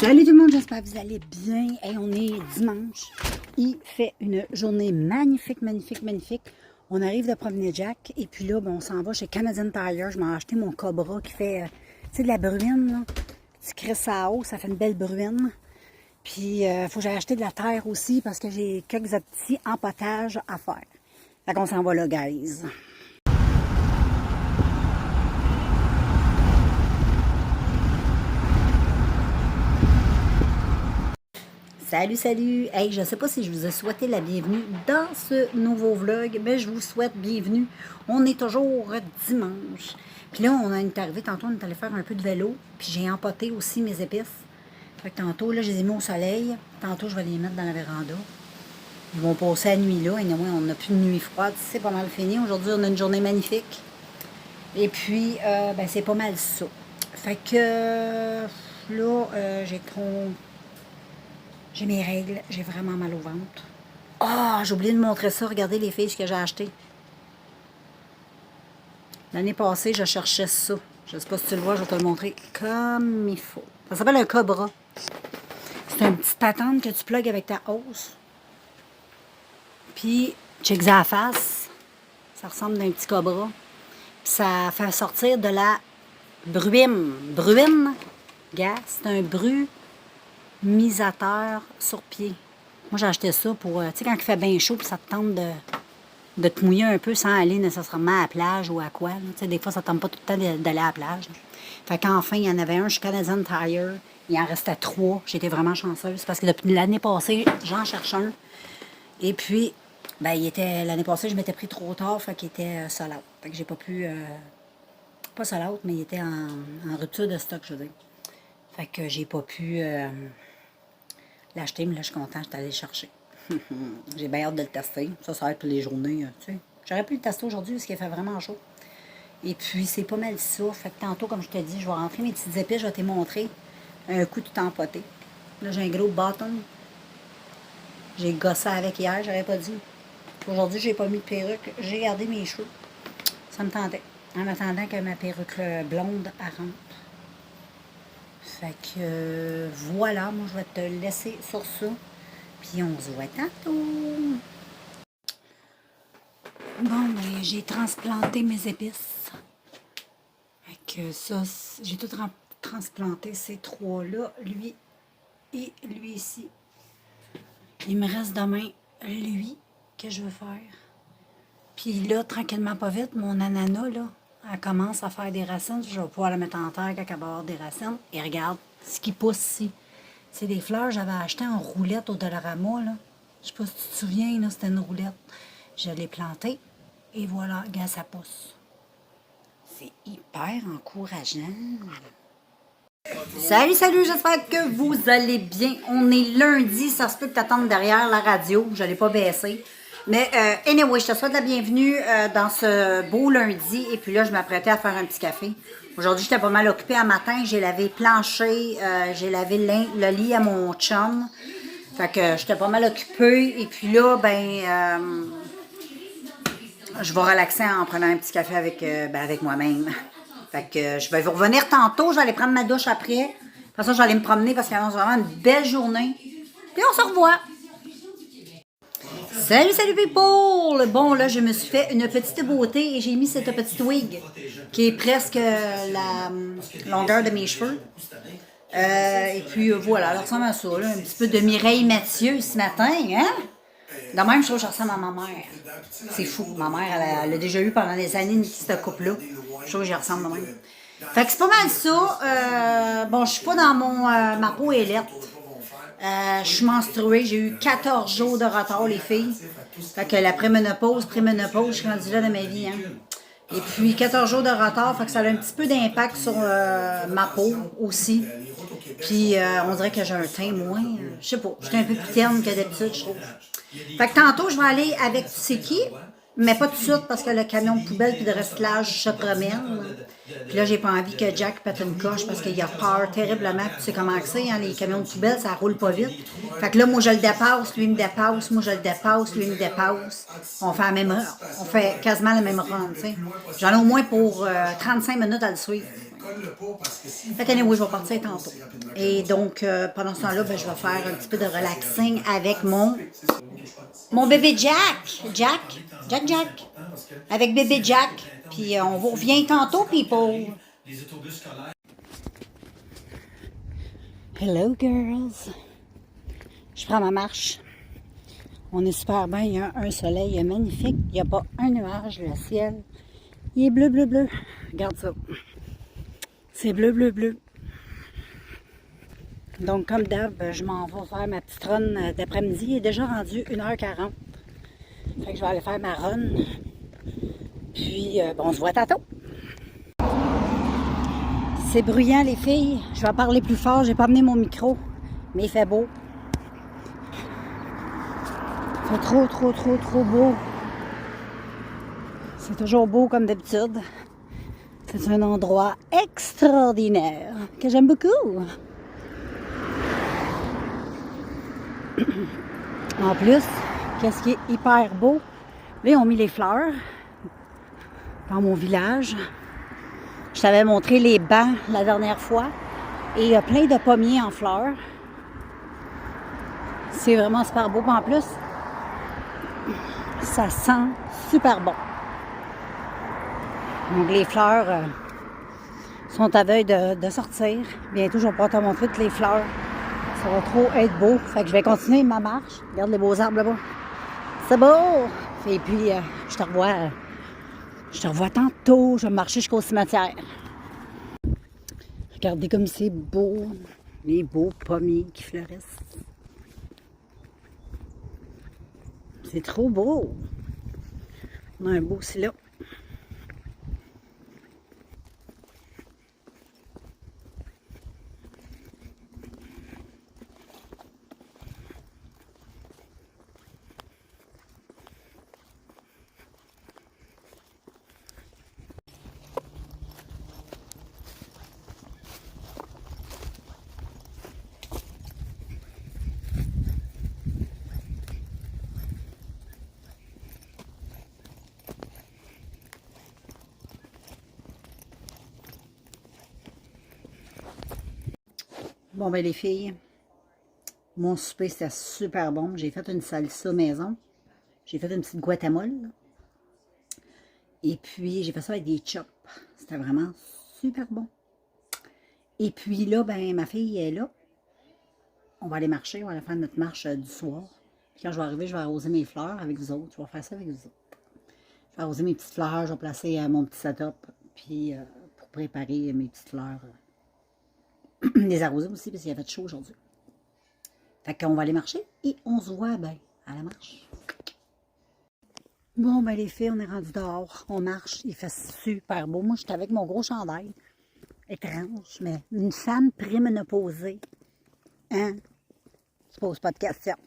Salut tout le monde, j'espère que vous allez bien. Hey, on est dimanche. Il fait une journée magnifique, magnifique, magnifique. On arrive de promener Jack et puis là, on s'en va chez Canadian Tire. Je m'ai acheté mon Cobra qui fait, tu sais, de la bruine, là. Tu crisses ça haut, ça fait une belle bruine. Puis, il faut que j'aille acheter de la terre aussi parce que j'ai quelques petits empotages à faire. Fait qu'on s'en va là, guys. Salut, salut! Hey, je ne sais pas si je vous ai souhaité la bienvenue dans ce nouveau vlog, mais je vous souhaite bienvenue. On est toujours dimanche. Puis là, on est arrivé tantôt, on est allé faire un peu de vélo, puis j'ai empoté aussi mes épices. Fait que tantôt, là, je les ai mis au soleil. Tantôt, je vais les mettre dans la véranda. Ils vont passer la nuit là. Et anyway, on n'a plus de nuit froide, c'est pas mal fini. Aujourd'hui, on a une journée magnifique. Et puis, c'est pas mal ça. Fait que là, j'ai mes règles, j'ai vraiment mal au ventre. Ah, j'ai oublié de montrer ça. Regardez les filles, ce que j'ai acheté. L'année passée, je cherchais ça. Je ne sais pas si tu le vois, je vais te le montrer comme il faut. Ça s'appelle un Cobra. C'est une petite patente que tu plugues avec ta hausse. Puis, check ça à la face. Ça ressemble à un petit Cobra. Puis ça fait sortir de la bruine. Bruine, gars, c'est un brumisateur sur pied. Moi, j'ai acheté ça pour, tu sais, quand il fait bien chaud, puis ça te tente de te mouiller un peu sans aller nécessairement à la plage ou à quoi. Tu sais, des fois, ça ne tente pas tout le temps d'aller à la plage. Fait qu'enfin, il y en avait un chez Canadian Tire. Il en restait 3. J'étais vraiment chanceuse parce que depuis l'année passée, j'en cherche un. Et puis, l'année passée, je m'étais pris trop tard, fait qu'il était sold out. Fait que j'ai pas pu, pas sold out, mais il était en rupture de stock, je veux dire. Fait que j'ai pas pu l'acheter, mais là, je suis contente, je suis allée le chercher. J'ai bien hâte de le tester. Ça va être pour les journées, tu sais. J'aurais pu le tester aujourd'hui parce qu'il fait vraiment chaud. Et puis, c'est pas mal ça. Fait que tantôt, comme je te dis, je vais rentrer mes petites épices, je vais te les montrer. Un coup tout empoté. Là, j'ai un gros bâton. J'ai gossé avec hier, j'aurais pas dit. Aujourd'hui, j'ai pas mis de perruque. J'ai gardé mes cheveux. Ça me tentait. En attendant que ma perruque blonde rentre. Fait que voilà, moi je vais te laisser sur ça. Puis on se voit tantôt. Bon, j'ai transplanté mes épices. Fait que ça, j'ai tout transplanté ces trois-là. Lui et lui ici. Il me reste demain lui que je veux faire. Puis là, tranquillement pas vite, mon ananas, là, elle commence à faire des racines. Je vais pouvoir la mettre en terre quand elle va avoir des racines. Et regarde ce qui pousse ici. C'est des fleurs que j'avais achetées en roulette au Dollarama, là. Je sais pas si tu te souviens, là, c'était une roulette. Je l'ai plantée. Et voilà, regarde, ça pousse. C'est hyper encourageant. Salut, salut, j'espère que vous allez bien. On est lundi, ça se peut que tu attendes derrière la radio. Je ne l'ai pas baissé. Mais anyway, je te souhaite la bienvenue dans ce beau lundi. Et puis là, je m'apprêtais à faire un petit café. Aujourd'hui, j'étais pas mal occupée un matin. J'ai lavé le plancher, j'ai lavé le lit à mon chum. Fait que j'étais pas mal occupée. Et puis là, je vais relaxer en prenant un petit café avec moi-même. Fait que je vais vous revenir tantôt. Je vais aller prendre ma douche après. Après ça, je vais aller me promener parce qu'il y a vraiment une belle journée. Puis on se revoit. Salut, salut people! Bon, là, je me suis fait une petite beauté et j'ai mis cette petite wig qui est presque la longueur de mes cheveux. Et puis voilà, elle ressemble à ça, là, un petit peu de Mireille Mathieu ce matin, hein? De même, je trouve que je ressemble à ma mère. C'est fou, ma mère, elle a déjà eu pendant des années cette coupe-là. Je trouve que j'y ressemble de même. Fait que c'est pas mal ça. Bon, je suis pas dans ma peau est lettre. Je suis menstruée, j'ai eu 14 jours de retard, les filles. Fait que la préménopause, je suis rendue là dans ma vie, hein. Et puis 14 jours de retard, fait que ça a un petit peu d'impact sur ma peau aussi. Puis on dirait que j'ai un teint moins, je sais pas, je suis un peu plus terne que d'habitude, je trouve. Fait que tantôt, je vais aller avec tu sais qui, mais pas tout de suite parce que le camion de poubelle puis de recyclage se promène. Puis là, j'ai pas envie que Jack pète une coche parce qu'il a peur terriblement. Puis tu sais comment c'est, hein, les camions de poubelle, ça roule pas vite. Fait que là, moi, je le dépasse, lui, il me dépasse, moi, je le dépasse, lui, il me dépasse. On fait la même heure. On fait quasiment la même run, tu sais. J'en ai au moins pour 35 minutes à le suivre. Fait qu'anyway, je vais partir tantôt. Et donc, pendant ce temps-là, ben, je vais faire un petit peu de relaxing avec mon bébé Jack. Jack. Avec bébé Jack. Puis on vous revient tantôt, people. Hello, girls. Je prends ma marche. On est super bien. Il y a un soleil magnifique. Il n'y a pas un nuage. Le ciel, il est bleu. Regarde ça. C'est bleu. Donc, comme d'hab, je m'en vais faire ma petite run d'après-midi. Il est déjà rendu 1h40. Fait que je vais aller faire ma run. Puis, on se voit tantôt. C'est bruyant, les filles. Je vais parler plus fort. J'ai pas amené mon micro. Mais il fait beau. Il fait trop beau. C'est toujours beau comme d'habitude. C'est un endroit extraordinaire que j'aime beaucoup. En plus, qu'est-ce qui est hyper beau? Là, ils ont mis les fleurs dans mon village. Je t'avais montré les bancs la dernière fois. Et il y a plein de pommiers en fleurs. C'est vraiment super beau. En plus, ça sent super bon. Donc, les fleurs sont à veille de sortir. Bientôt, je vais pouvoir te montrer toutes les fleurs. Ça va trop être beau. Fait que je vais continuer ma marche. Regarde les beaux arbres là-bas. C'est beau! Et puis, je te revois tantôt. Je vais marcher jusqu'au cimetière. Regardez comme c'est beau. Les beaux pommiers qui fleurissent. C'est trop beau. On a un beau silo. Bon, ben les filles, mon souper, c'était super bon. J'ai fait une salsa maison. J'ai fait une petite guacamole. Et puis, j'ai fait ça avec des chops. C'était vraiment super bon. Et puis là, ben ma fille est là. On va aller marcher. On va aller faire notre marche du soir. Puis quand je vais arriver, je vais arroser mes fleurs avec vous autres. Je vais faire ça avec vous autres. Je vais arroser mes petites fleurs. Je vais placer mon petit setup. Puis, pour préparer mes petites fleurs. Les arroser aussi parce qu'il a fait chaud aujourd'hui. Fait qu'on va aller marcher et on se voit ben à la marche. Bon ben les filles, on est rendu dehors, on marche, il fait super beau. Moi j'étais avec mon gros chandail. Étrange, mais une femme préménopausée, hein, tu poses pas de questions.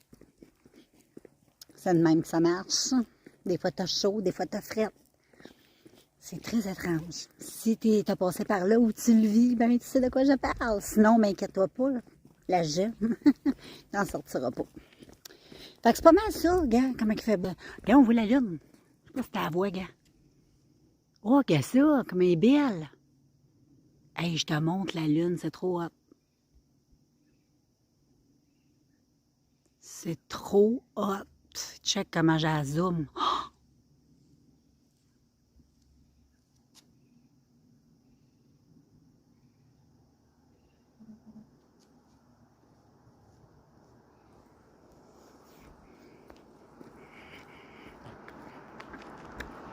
C'est de même que ça marche. Des fois t'as chaud, des fois t'as fret. C'est très étrange. Si t'as passé par là où tu le vis, ben tu sais de quoi je parle. Sinon, m'inquiète-toi pas, là. La gemme, n'en sortira pas. Fait que c'est pas mal ça, gars, comment il fait beau. Gars, on voit la lune. Je sais pas si t'as la voix, gars. Oh, qu'est-ce que ça, comme elle est belle. Hey, je te montre la lune, c'est trop hot. C'est trop hot. Check comment j'ai la zoom. Oh!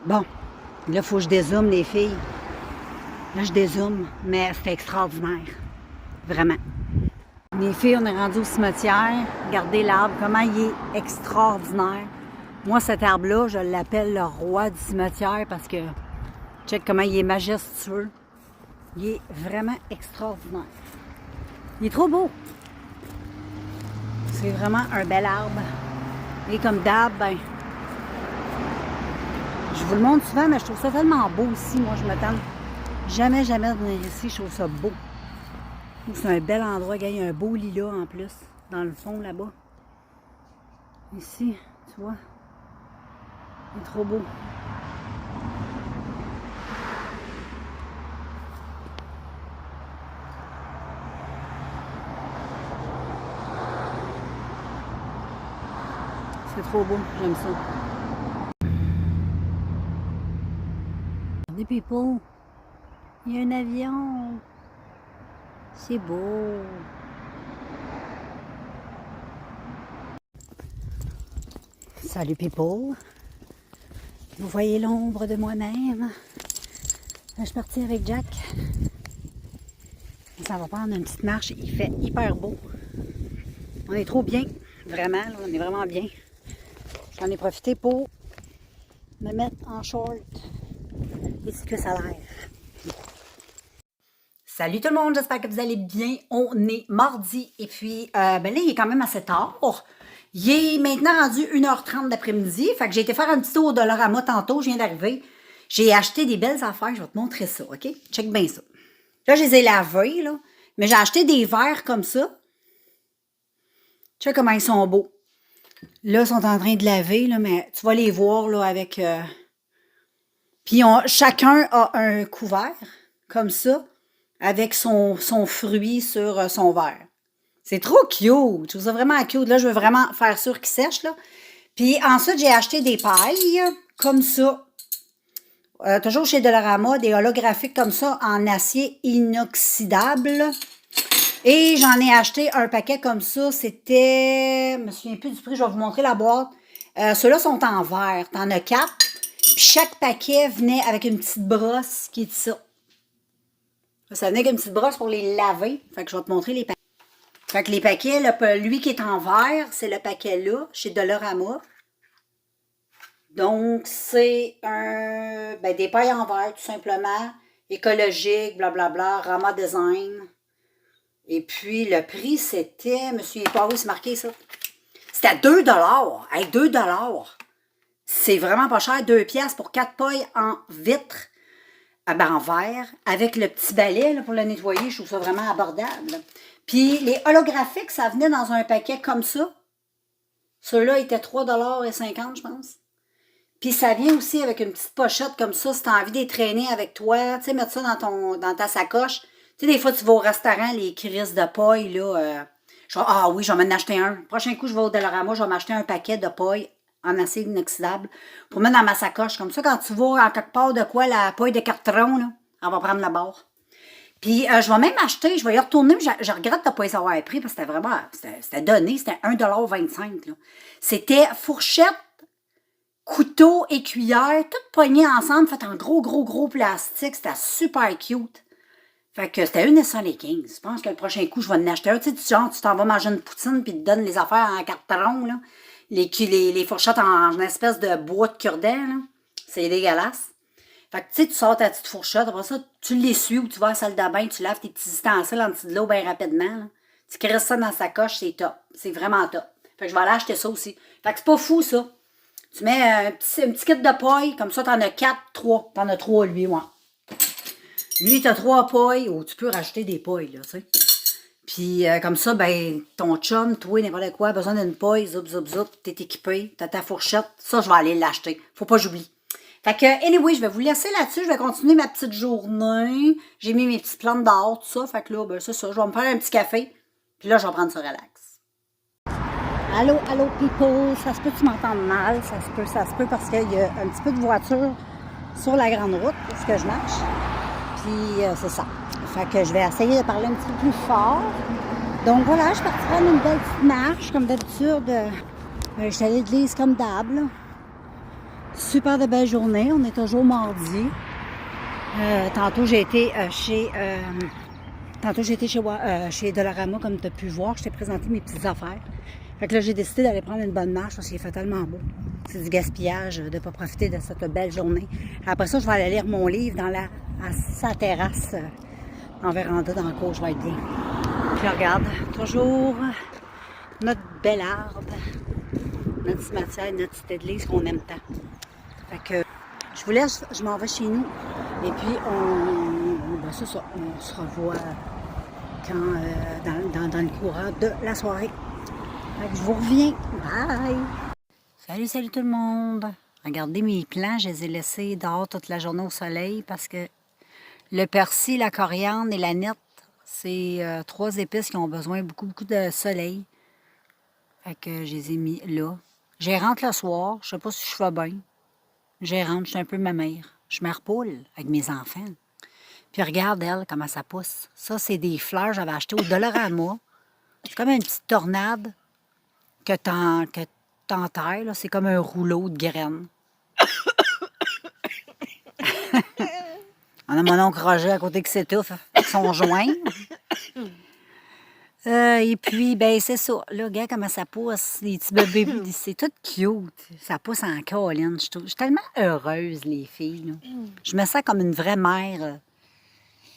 Bon, là, il faut que je dézoome, les filles. Là, je dézoome, mais c'est extraordinaire. Vraiment. Les filles, on est rendu au cimetière. Regardez l'arbre, comment il est extraordinaire. Moi, cet arbre-là, je l'appelle le roi du cimetière parce que, check comment il est majestueux. Il est vraiment extraordinaire. Il est trop beau. C'est vraiment un bel arbre. Et comme d'hab, ben, je vous le montre souvent, mais je trouve ça tellement beau ici. Moi, je m'attends jamais de venir ici. Je trouve ça beau. C'est un bel endroit. Il y a un beau lilas en plus, dans le fond, là-bas. Ici, tu vois. Il est trop beau. C'est trop beau, j'aime ça. Regardez, people, il y a un avion. C'est beau. Salut, people. Vous voyez l'ombre de moi-même. Là, je suis partie avec Jack. Ça va prendre une petite marche. Il fait hyper beau. On est trop bien. Vraiment, là, on est vraiment bien. J'en ai profité pour me mettre en short. Et c'est que ça a l'air. Salut tout le monde, j'espère que vous allez bien. On est mardi et puis ben là, il est quand même assez tard. Il est maintenant rendu 1h30 d'après-midi. Fait que j'ai été faire un petit tour au Dollarama tantôt, je viens d'arriver. J'ai acheté des belles affaires, je vais te montrer ça, OK? Check bien ça. Là, je les ai lavés, là. Mais j'ai acheté des verres comme ça. Tu sais comment ils sont beaux. Là, ils sont en train de laver, là, mais tu vas les voir, là, avec... Puis chacun a un couvert, comme ça, avec son fruit sur son verre. C'est trop cute. Je trouve ça vraiment cute. Là, je veux vraiment faire sûr qu'il sèche, là. Puis ensuite, j'ai acheté des pailles, comme ça. Toujours chez Dollarama, des holographiques comme ça, en acier inoxydable. Et j'en ai acheté un paquet comme ça. C'était... Je me souviens plus du prix, je vais vous montrer la boîte. Ceux-là sont en verre. T'en as 4. Puis chaque paquet venait avec une petite brosse qui est de ça. Ça venait avec une petite brosse pour les laver. Fait que je vais te montrer les paquets. Fait que les paquets, là, lui qui est en verre, c'est le paquet-là, chez Dollarama. Donc, c'est des pailles en verre, tout simplement. Écologique, blablabla, Rama Design. Et puis, le prix, c'était... Je me souviens pas où c'est marqué, ça. C'était 2 $. Hey, 2 $. C'est vraiment pas cher. 2 piastres pour 4 pailles en vitre. En verre. Avec le petit balai là, pour le nettoyer. Je trouve ça vraiment abordable. Puis, les holographiques, ça venait dans un paquet comme ça. Ceux-là étaient 3,50 $, je pense. Puis ça vient aussi avec une petite pochette comme ça, si tu as envie d'être traîner avec toi, tu sais, mettre ça dans ta sacoche. Tu sais, des fois, tu vas au restaurant, les crises de paille, là. Oui, je vais m'en acheter un. Le prochain coup, je vais au Dollarama, je vais m'acheter un paquet de paille en acier inoxydable pour mettre dans ma sacoche. Comme ça, quand tu vas en quelque part de quoi, la paille de carton, là, on va prendre la barre. Puis, je vais même acheter, je vais y retourner, mais je regrette de ne pas les avoir pris parce que c'était vraiment, c'était donné, c'était 1,25 $. C'était fourchette, couteau et cuillère, tout poigné ensemble, fait en gros plastique. C'était super cute. Fait que c'était 1,75 $. Je pense que le prochain coup, je vais en acheter un. Tu sais, tu t'en vas manger une poutine puis tu te donnes les affaires en carton, là. Les fourchettes en espèce de bois de cure-dent, là. C'est dégueulasse. Fait que tu sais, tu sors ta petite fourchette, après ça, tu l'essuies ou tu vas à la salle de bain, tu laves tes petits ustensiles en dessous de l'eau bien rapidement, là. Tu crisses ça dans sa coche, c'est top. C'est vraiment top. Fait que je vais aller acheter ça aussi. Fait que c'est pas fou, ça. Tu mets un petit kit de paille, comme ça, t'en as 4, 3. T'en as 3, lui, ouais. Lui, t'as 3 pailles, ou tu peux racheter des pailles, là, tu sais. Puis, comme ça, ben, ton chum, toi, n'importe quoi, besoin d'une paille, zoup, t'es équipé, t'as ta fourchette. Ça, je vais aller l'acheter. Faut pas que j'oublie. Fait que, anyway, je vais vous laisser là-dessus. Je vais continuer ma petite journée. J'ai mis mes petites plantes dehors, tout ça. Fait que là, ben, c'est ça. Je vais me faire un petit café. Puis là, je vais prendre ça relax. Allô, people, ça se peut que tu m'entendes mal, ça se peut parce qu'il y a un petit peu de voiture sur la grande route, parce que je marche, puis c'est ça. Fait que je vais essayer de parler un petit peu plus fort. Donc voilà, je suis partie prendre une belle petite marche, comme d'habitude. Je suis allée à l'église comme d'hab, là. Super de belle journée, on est toujours mardi. Tantôt j'ai été chez Dollarama, comme tu as pu voir, je t'ai présenté mes petites affaires. Fait que là, j'ai décidé d'aller prendre une bonne marche parce qu'il fait tellement beau. C'est du gaspillage de ne pas profiter de cette belle journée. Après ça, je vais aller lire mon livre à sa terrasse, en véranda dans le cours, je vais être bien. Puis regarde, toujours notre bel arbre, notre cimetière, notre petite église qu'on aime tant. Fait que je vous laisse, je m'en vais chez nous. Et puis, c'est ça, on se revoit dans le courant de la soirée. Fait que je vous reviens. Bye! Salut tout le monde! Regardez mes plants, je les ai laissés dehors toute la journée au soleil parce que le persil, la coriandre et la nette, c'est 3 épices qui ont besoin beaucoup de soleil. Fait que je les ai mis là. J'y rentre le soir, je sais pas si je fais bien. J'y rentre, je suis un peu ma mère. Je me repoule avec mes enfants. Puis regarde, elle, comment ça pousse. Ça, c'est des fleurs que j'avais achetées au Dollarama. C'est comme une petite tornade que t'enterres, là. C'est comme un rouleau de graines. On a mon oncle Roger à côté qui s'étouffe avec son joint. Et puis, ben c'est ça. Là, regarde comment ça pousse. Les petits bébés, c'est tout cute. Ça pousse en colline, je trouve. Je suis tellement heureuse, les filles. Là. Je me sens comme une vraie mère.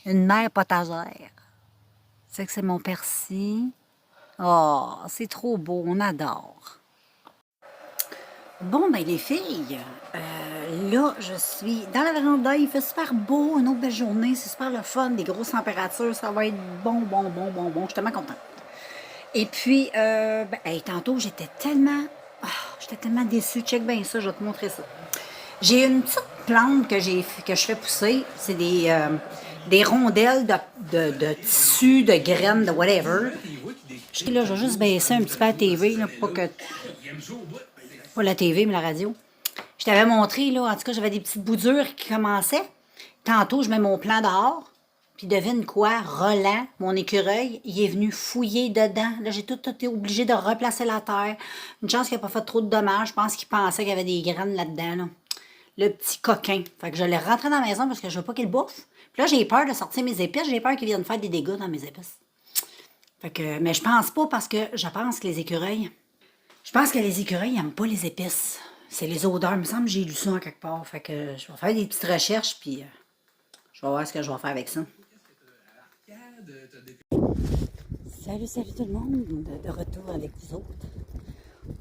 Une mère potagère. Tu sais que c'est mon persil. Oh, c'est trop beau. On adore. Bon, ben les filles, là, je suis dans la véranda. Il fait super beau. Une autre belle journée. C'est super le fun. Des grosses températures. Ça va être bon. Je suis tellement contente. Et puis, tantôt, j'étais tellement déçue. Check bien ça, je vais te montrer ça. J'ai une petite plante que je fais pousser. C'est des rondelles de tissu, de graines, de whatever. Là, je vais juste baisser un petit peu la TV, là, pas la TV, mais la radio. Je t'avais montré, là, en tout cas, j'avais des petites boudures qui commençaient. Tantôt, je mets mon plan dehors. Puis devine quoi, Roland, mon écureuil, il est venu fouiller dedans. Là, j'ai tout été obligée de replacer la terre. Une chance qu'il n'a pas fait trop de dommages. Je pense qu'il pensait qu'il y avait des graines là-dedans. Là. Le petit coquin. Fait que je l'ai rentré dans la maison parce que je veux pas qu'il bouffe. Puis là, j'ai peur de sortir mes épices. J'ai peur qu'il vienne faire des dégâts dans mes épices. Fait que, mais je pense pas parce que je pense que les écureuils... Je pense que les écureuils n'aiment pas les épices. C'est les odeurs. Il me semble que j'ai lu ça en quelque part. Fait que je vais faire des petites recherches puis je vais voir ce que je vais faire avec ça. Salut tout le monde, de retour avec vous autres.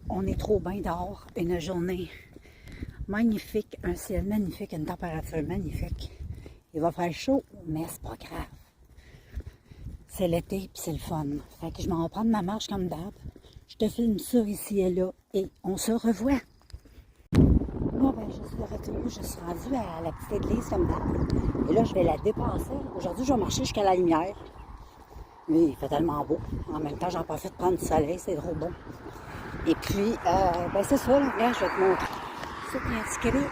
On est trop bien dehors, une journée magnifique, un ciel magnifique, une température magnifique. Il va faire chaud, mais c'est pas grave. C'est l'été puis c'est le fun. Fait que je m'en vais prendre ma marche comme d'hab. Je te filme ça ici et là et on se revoit. Bon, ben, je suis de retour. Je suis rendue à la petite église comme d'hab. Et là, je vais la dépasser. Aujourd'hui, je vais marcher jusqu'à la lumière. Mais il fait tellement beau. En même temps, j'en profite de prendre du soleil, c'est trop bon. Et puis, c'est ça, là. Regarde, je vais te montrer. Ça, il y a un petit cric.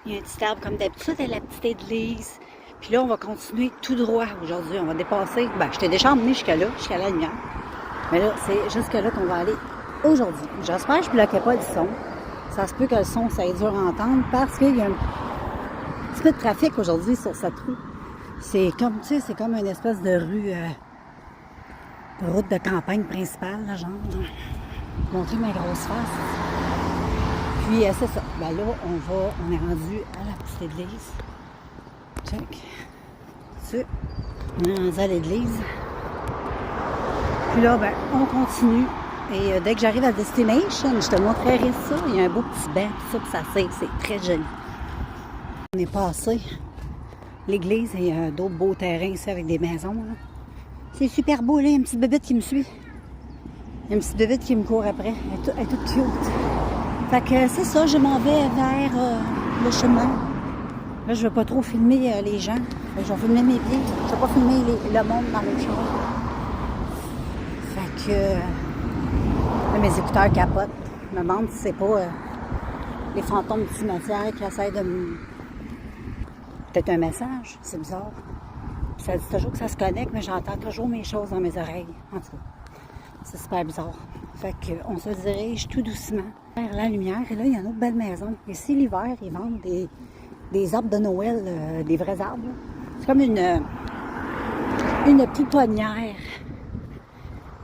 Il y a un petit arbre comme d'habitude à la petite église. Puis là, on va continuer tout droit aujourd'hui. On va dépasser. Ben, je t'ai déjà emmené jusqu'à là, jusqu'à la lumière. Mais là, c'est jusque-là qu'on va aller aujourd'hui. J'espère que je ne bloquais pas le son. Ça se peut que le son, ça ait dur à entendre parce qu'il y a un petit peu de trafic aujourd'hui sur cette rue. C'est comme, tu sais, c'est comme une espèce de rue, route de campagne principale, là, genre. Montrer ma grosse face. Puis, c'est ça. Ben là, on est rendu à la petite église. Check. Ça. On est rendu à l'église. Puis là, ben, on continue. Et dès que j'arrive à Destination, je te montrerai ça. Il y a un beau petit banc, tout ça, puis ça c'est très joli. On est passé l'église et d'autres beaux terrains ici avec des maisons. C'est super beau, là. Il y a une petite bébête qui me suit. Il y a une petite bébête qui me court après. Elle est toute cute. Fait que c'est ça, je m'en vais vers le chemin. Là, je ne vais pas trop filmer les gens. Je vais filmer mes pieds. Je ne vais pas filmer le monde dans le char. Fait que là, mes écouteurs capotent. Je me demande si c'est pas les fantômes du cimetière qui essaient de me... Peut-être un message, c'est bizarre. Ça dit toujours que ça se connecte, mais j'entends toujours mes choses dans mes oreilles. En tout cas, c'est super bizarre. Fait qu'on se dirige tout doucement vers la lumière. Et là, il y a une autre belle maison. Ici, l'hiver, ils vendent des arbres de Noël, des vrais arbres. C'est comme une pouponnière.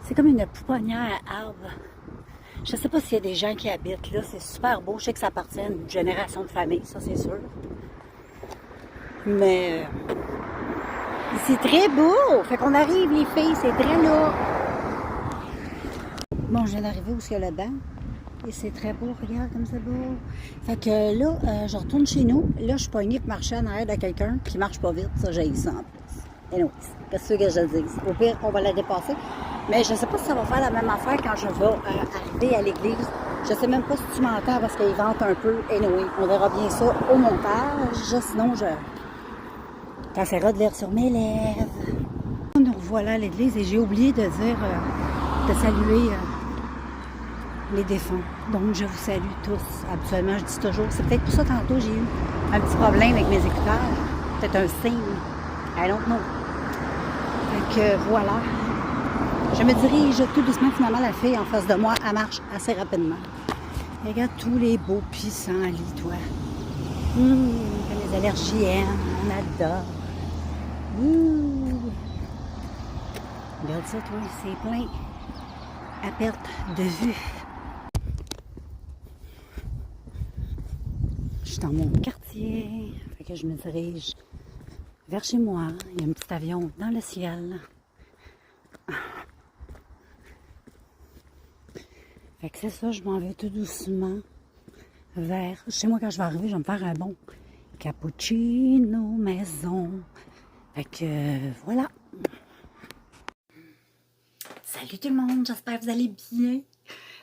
C'est comme une pouponnière à arbres. Je sais pas s'il y a des gens qui habitent là. C'est super beau. Je sais que ça appartient à une génération de famille, ça c'est sûr. Mais c'est très beau. Fait qu'on arrive, les filles, c'est très là. Bon, je viens d'arriver où il y a le banc. Et c'est très beau, regarde comme c'est beau. Fait que là, je retourne chez nous. Là, je suis poignée pour marcher en arrière de quelqu'un qui marche pas vite. Ça, j'ai ça en plus. Et non, qu'est-ce que je dis? Au pire, on va la dépasser. Mais je sais pas si ça va faire la même affaire quand je vais arriver à l'église. Je sais même pas si tu m'entends parce qu'il vente un peu. Et anyway, on verra bien ça au montage. Sinon, t'essaieras de lire sur mes lèvres. Nous revoilà à l'église et j'ai oublié de dire, de saluer les défunts. Donc, je vous salue tous. Habituellement, je dis toujours, c'est peut-être pour ça tantôt j'ai eu un petit problème avec mes écouteurs. Peut-être un signe. I don't know. Fait que voilà. Je me dirige tout doucement. Finalement, la fille en face de moi, elle marche assez rapidement. Et regarde tous les beaux pissenlits, toi. Les allergiennes, on adore. Regarde ça, toi, c'est plein à perte de vue. Je suis dans mon quartier, fait que je me dirige vers chez moi. Il y a un petit avion dans le ciel. Fait que c'est ça, je m'en vais tout doucement vers chez moi. Quand je vais arriver, je vais me faire un bon cappuccino maison. Fait que voilà. Salut tout le monde, j'espère que vous allez bien.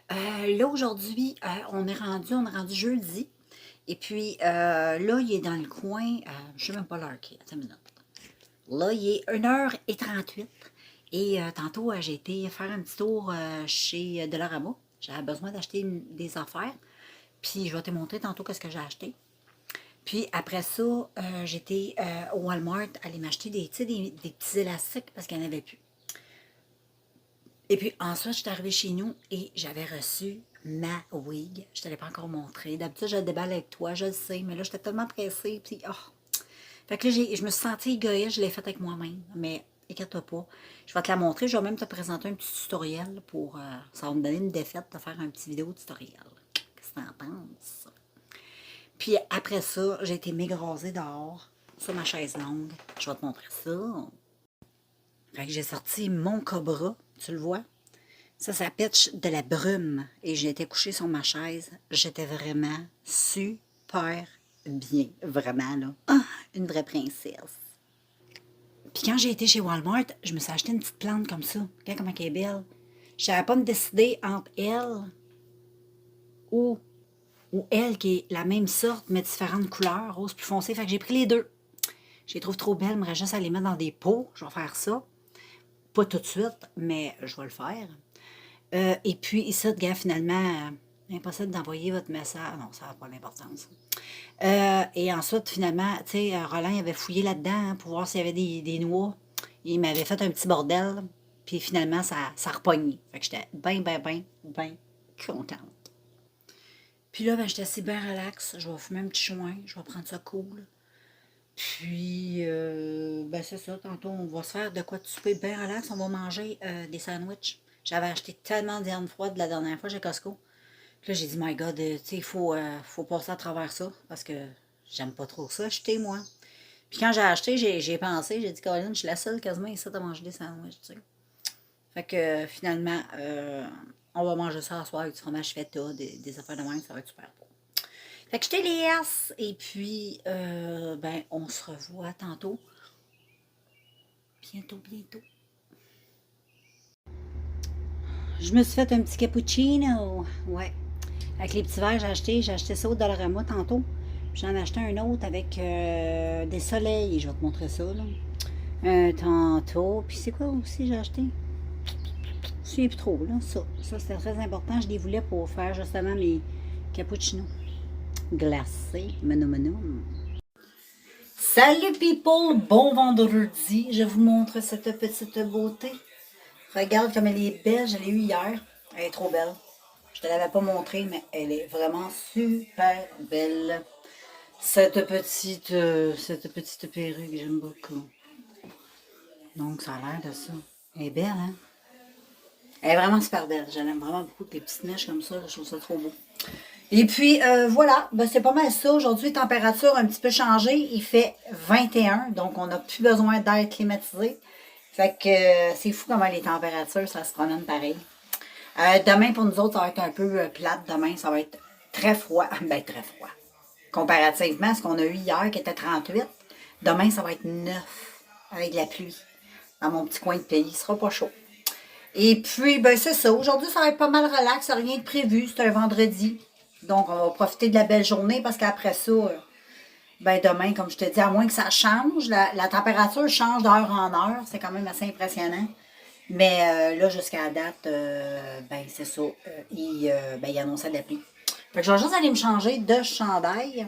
Là aujourd'hui, on est rendu jeudi. Et puis là, il est dans le coin, je ne sais même pas l'heure qui est, attends une minute. Là, il est 1h38. Et tantôt, j'ai été faire un petit tour chez Dollarama. J'avais besoin d'acheter des affaires. Puis je vais te montrer tantôt qu'est-ce que j'ai acheté. Puis après ça, j'étais au Walmart aller m'acheter des petits élastiques parce qu'il n'y en avait plus. Et puis ensuite, je suis arrivée chez nous et j'avais reçu ma wig. Je ne te l'ai pas encore montré. D'habitude, je le déballe avec toi, je le sais, mais là, j'étais tellement pressée. Puis, Fait que là, je me suis sentie égoïste, je l'ai faite avec moi-même. Mais inquiète-toi pas, je vais te la montrer. Je vais même te présenter un petit tutoriel pour. Ça va me donner une défaite de faire un petit vidéo tutoriel. Qu'est-ce que t'en penses? Puis après ça, j'ai été m'égraser dehors sur ma chaise longue. Je vais te montrer ça. Fait que j'ai sorti mon Cobra, tu le vois? Ça pitch de la brume. Et j'étais couchée sur ma chaise. J'étais vraiment super bien. Vraiment, là. Une vraie princesse. Puis quand j'ai été chez Walmart, je me suis acheté une petite plante comme ça. Regarde comment elle est belle. Je ne savais pas me décider entre elle ou elle qui est la même sorte, mais différentes couleurs, rose plus foncé. Fait que j'ai pris les deux. Je les trouve trop belles. Je me juste à les mettre dans des pots. Je vais faire ça. Pas tout de suite, mais je vais le faire. Et puis, ici, regarde, finalement, impossible d'envoyer votre message. Non, ça n'a pas d'importance. Et ensuite, finalement, tu sais, Roland avait fouillé là-dedans pour voir s'il y avait des noix. Il m'avait fait un petit bordel. Puis finalement, ça a repogné. Fait que j'étais bien contente. Puis là, j'étais assez bien relax. Je vais fumer un petit joint. Je vais prendre ça cool. Puis, c'est ça. Tantôt, on va se faire de quoi de souper bien relax. On va manger des sandwichs. J'avais acheté tellement de viande froide la dernière fois chez Costco. Puis là, j'ai dit, my God, tu sais, il faut passer à travers ça parce que j'aime pas trop ça, acheter, moi. Puis quand j'ai acheté, j'ai pensé, j'ai dit, Caroline, je suis la seule quasiment ici à manger des sandwichs, tu sais. Fait que finalement, on va manger ça à soir avec du fromage feta, des affaires de même, ça va être super beau. Fait que je te laisse. Et puis, on se revoit tantôt. Bientôt. Je me suis fait un petit cappuccino. Ouais. Avec les petits verres, j'ai acheté ça au Dollarama tantôt. J'en ai acheté un autre avec des soleils. Je vais te montrer ça, là. Tantôt. Puis c'est quoi aussi j'ai acheté? Je ne souviens plus trop, là. Ça c'était très important. Je les voulais pour faire justement mes cappuccinos glacés. Mano. Salut people! Bon vendredi. Je vous montre cette petite beauté. Regarde comme elle est belle. Je l'ai eue hier. Elle est trop belle. Je ne te l'avais pas montrée, mais elle est vraiment super belle. Cette petite perruque, j'aime beaucoup. Donc, ça a l'air de ça. Elle est belle, hein? Elle est vraiment super belle. Je l'aime vraiment beaucoup. Les petites mèches comme ça, je trouve ça trop beau. Et puis, voilà. C'est pas mal ça. Aujourd'hui, température un petit peu changée. Il fait 21, donc on n'a plus besoin d'air climatisé. Fait que c'est fou comment les températures, ça se promène pareil. Demain, pour nous autres, ça va être un peu plate. Demain, ça va être très froid. Très froid. Comparativement à ce qu'on a eu hier, qui était 38. Demain, ça va être 9, avec de la pluie. Dans mon petit coin de pays. Il sera pas chaud. Et puis, c'est ça. Aujourd'hui, ça va être pas mal relax. Rien de prévu. C'est un vendredi. Donc, on va profiter de la belle journée parce qu'après ça, demain, comme je te dis, à moins que ça change, la température change d'heure en heure. C'est quand même assez impressionnant. Mais là, jusqu'à la date, ben c'est ça. Il annonçait de la pluie. Fait que je vais juste aller me changer de chandail.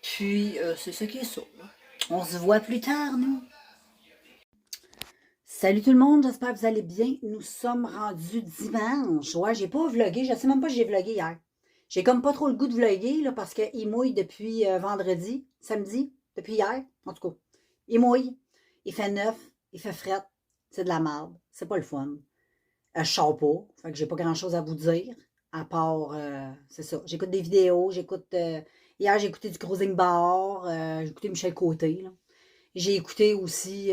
Puis, c'est ça qui est ça. Là. On se voit plus tard, nous. Salut tout le monde, j'espère que vous allez bien. Nous sommes rendus dimanche. Ouais, j'ai pas vlogué, je sais même pas si j'ai vlogué hier. J'ai comme pas trop le goût de vloguer là, parce qu'il mouille depuis vendredi, samedi, depuis hier, en tout cas. Il mouille, il fait neuf, il fait fret, c'est de la merde, c'est pas le fun. Je sors pas, fait que j'ai pas grand chose à vous dire, à part, c'est ça, j'écoute des vidéos, hier j'ai écouté du Cruising Bar, j'ai écouté Michel Côté, là. J'ai écouté aussi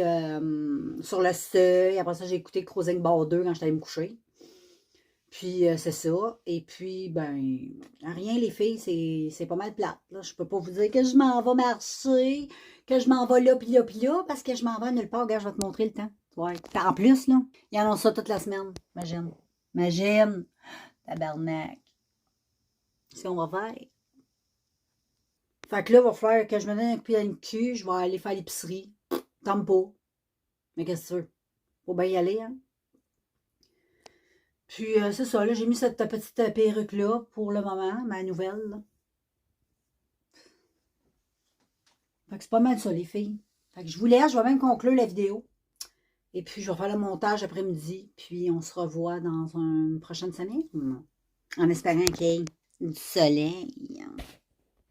Sur le seuil. Après ça, j'ai écouté Cruising Bar 2 quand j'étais allée me coucher. Puis, c'est ça. Et puis, ben, rien, les filles, c'est pas mal plate. Là. Je peux pas vous dire que je m'en vais marcher, que je m'en vais là, puis là, parce que je m'en vais nulle part. Regarde, je vais te montrer le temps. Ouais. En plus, là, ils annoncent ça toute la semaine. Imagine. Imagine. Tabarnak. C'est ce qu'on va faire. Fait que là, il va falloir que je me donne un coup dans le cul. Je vais aller faire l'épicerie. Tente pas. Mais qu'est-ce que tu veux? Faut bien y aller, hein? Puis, c'est ça, là, j'ai mis cette petite perruque-là pour le moment, ma nouvelle. Là. Fait que c'est pas mal ça, les filles. Fait que je vous laisse, je vais même conclure la vidéo. Et puis, je vais faire le montage après-midi. Puis, on se revoit dans une prochaine semaine. En espérant qu'il y ait du soleil.